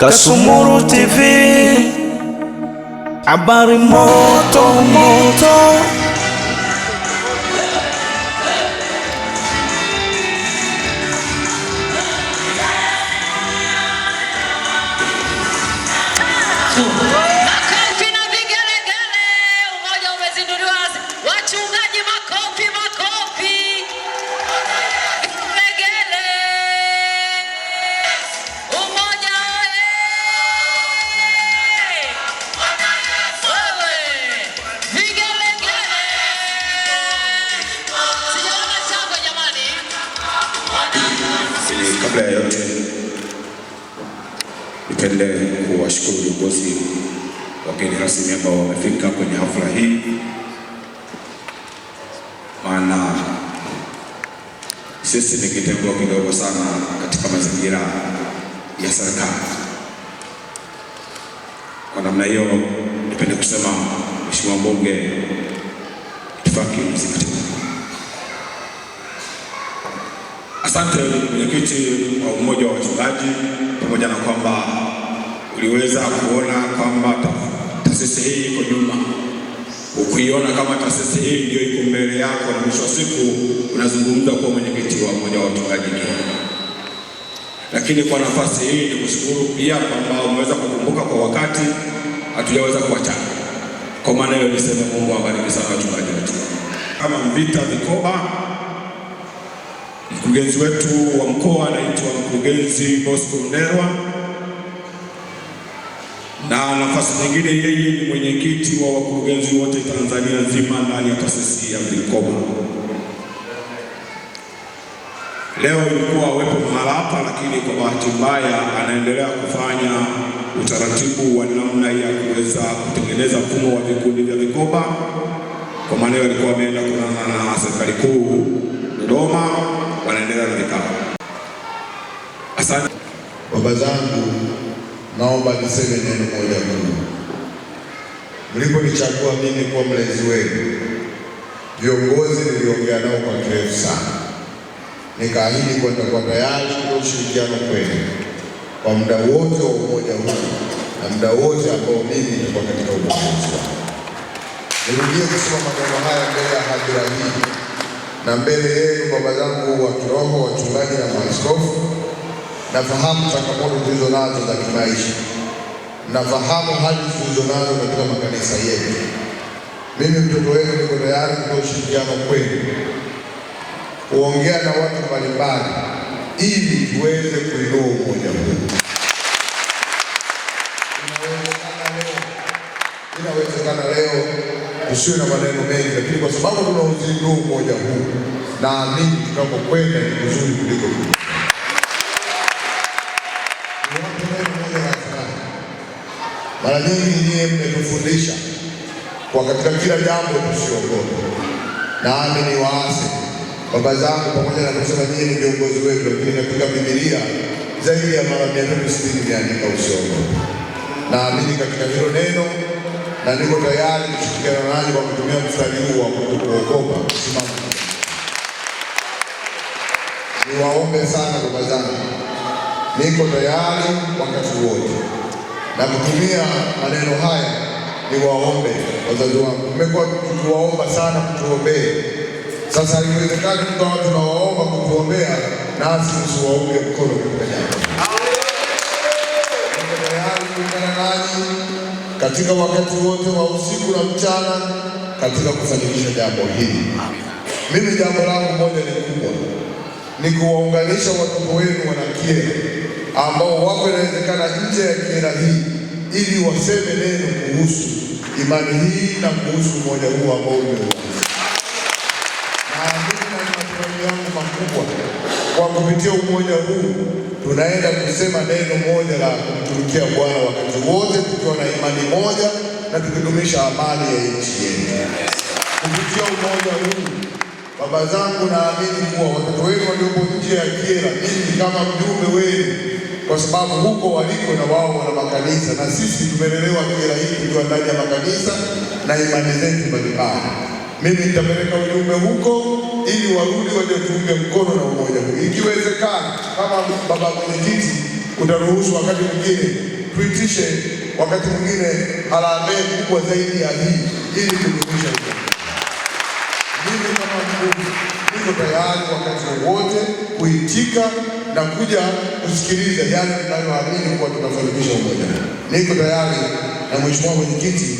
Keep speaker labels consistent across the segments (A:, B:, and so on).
A: Kasumuru TV, habari moto moto.
B: Makofi na vigelegele, umoja umezinduliwa. Wachungaji, makofi makofi. Vigelegele. Umoja oye. Wewe. Vigelegele. Sijaona shangwe jamani.
C: Kabla ya yote nipende kuwashukuru viongozi wageni rasmi ambao wamefika kwenye hafla hii, maana sisi ni kitengo kidogo sana katika mazingira ya serikali. Kwa namna hiyo nipende kusema Mheshimiwa Mbunge itifaki mzingatiwe. Asante mwenyekiti wa umoja wa wachungaji, pamoja na kwamba uliweza kuona kwamba taasisi hii iko nyuma, ukiona kama taasisi hii ndio iko mbele yako, na mwisho wa siku unazungumza kwa mwenyekiti wa umoja wa wachungaji. Lakini kwa nafasi hii nikushukuru pia kwamba umeweza kukumbuka kwa wakati, hatujaweza kuachana. Kwa maana hiyo niseme Mungu awabariki sana wachungaji wetu. Kama Mvita Vikoba, mkurugenzi wetu wa mkoa anaitwa Mkurugenzi Bosco Nderwa, na nafasi nyingine yeye ni mwenyekiti wa wakurugenzi wote Tanzania nzima ndani ya taasisi ya Vikoba. Leo ilikuwa wepo mahala hapa, lakini kwa bahati mbaya anaendelea kufanya utaratibu wa namna ya kuweza kutengeneza mfumo wa vikundi vya vikoba. Kwa maana alikuwa ameenda kuonana na serikali kuu Dodoma, wanaendelea na vikao. Asante.
D: Baba zangu, naomba niseme neno moja tu. Mliponichagua mimi kuwa mlezi wenu, viongozi niliongea nao kwa kirefu sana. Nikaahidi kwamba kwa tayari kwa ushirikiano kwenu kwa muda wote wa umoja huu na muda wote ambao mimi nitakuwa katika uongozi wangu. Nirudie kusema maneno haya mbele ya hadhira hii na mbele yenu baba zangu wa kiroho, wachungaji na maaskofu. Nafahamu changamoto tulizo nazo za kimaisha, nafahamu hali tulizo nazo katika makanisa yetu. Mimi mtoto wenu niko tayari kwa ushirikiano kwenu, kuongea na watu mbalimbali ili tuweze kuinua umoja huu. Inawezekana leo tusiwe na maneno mengi, lakini kwa sababu tunauzindua umoja huu, naamini tunapokwenda ni kuzuri kuliko huu. Mara nyingi nyie mmetufundisha kwa katika kila jambo tusiogope. Nami ni waase baba zangu, pamoja na kusema nyie ni viongozi wetu, lakini katika Biblia zaidi ya mara 360 imeandika usiogope. Naamini katika hilo neno na niko tayari kushirikiana nanyi kwa kutumia mstari huu wa kuogopa kusimama. Niwaombe sana baba zangu, niko tayari wakati wote na kutumia maneno haya. Niwaombe wazazi wangu, mmekuwa tukiwaomba sana kutuombea. Sasa haiwezekani tukawa tunawaomba kutuombea nasi tusiwaunge mkono katika jambo. Niko tayari kuungana nanyi katika wakati wote wa usiku na mchana katika kufanikisha jambo hili. Mimi jambo langu moja ni kubwa, ni kuwaunganisha watoto wenu wanakiera ambao wako inawezekana nje ya kiera hii, ili waseme neno kuhusu imani hii na kuhusu umoja huu ambao umeuanza. Naamini na matumaini yangu makubwa kwa kupitia umoja huu tunaenda kusema neno moja la kumtumikia Bwana wakati wote, tukiwa na imani moja na tukidumisha amani ya nchi yetu. Kupitia umoja huu baba zangu, naamini kuwa watoto wenu waliopo nje ya kiera, mimi kama mjumbe wenu, kwa sababu huko waliko na wao wana makanisa, na sisi tumelelewa kiera hii tukiwa ndani ya makanisa na imani zetu mbalimbali. Mimi nitapeleka ujumbe huko ili warudi waje tuunge mkono na umoja huu. Ikiwezekana kama baba mwenyekiti utaruhusu wakati mwingine tuitishe wakati mwingine harambee kubwa zaidi ya hii ili kudumisha hilo. Mimi kama mkuu niko tayari wakati wowote kuitika na kuja kusikiliza yale tunayoamini kuwa tunafanikisha umoja. Niko tayari na Mheshimiwa Mwenyekiti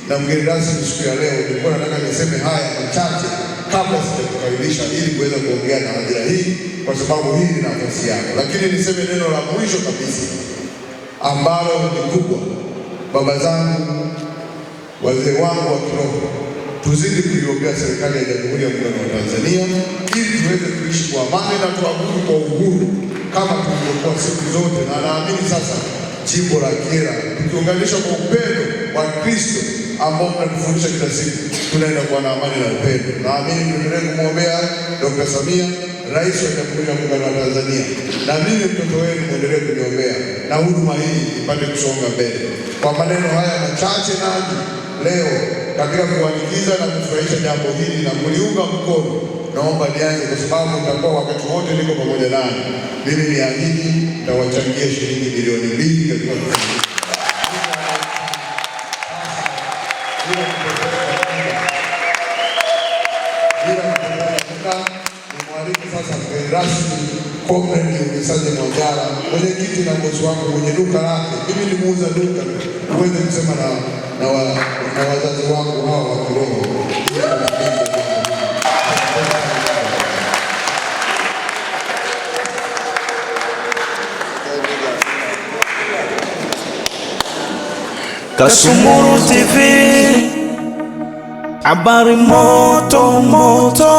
D: na mgeni rasmi siku ya leo, nilikuwa nataka niseme haya machache kabla sijakukamilisha ili kuweza kuongea na hadhira hii, kwa sababu hii ni nafasi yako. Lakini niseme neno la mwisho kabisa ambalo ni kubwa. Baba zangu, wazee wangu wa kiroho, tuzidi kuiombea serikali ya Jamhuri ya Muungano wa Tanzania ili tuweze kuishi kwa amani na tuabudu kwa uhuru kama tulivyokuwa siku zote, na naamini sasa jimbo la Kyela tukiunganisha kwa upendo wa Kristo ambao mnatufundisha kila siku, tunaenda kuwa na amani na upendo. Naamini tuendelee kumwombea Dr. Samia, Rais wa Jamhuri ya Muungano wa Tanzania, na mimi mtoto wenu muendelee kuniombea na huduma hii ipate kusonga mbele. Kwa maneno haya machache, nani leo katika kuanikiza na kufurahisha jambo hili na kuliunga mkono, naomba nianze kwa sababu nitakuwa wakati wote niko pamoja nani. Mimi niahidi nitawachangia shilingi milioni 2 katika nimwalike sasa mgeni rasmi Comrade Unisaje Mwanjala, mwenyekiti na bosi wangu mwenye duka lake. Mimi ni muuza duka, uweze kusema na wazazi wangu hawa wa kiroho.
A: Kasumuru TV, habari moto moto.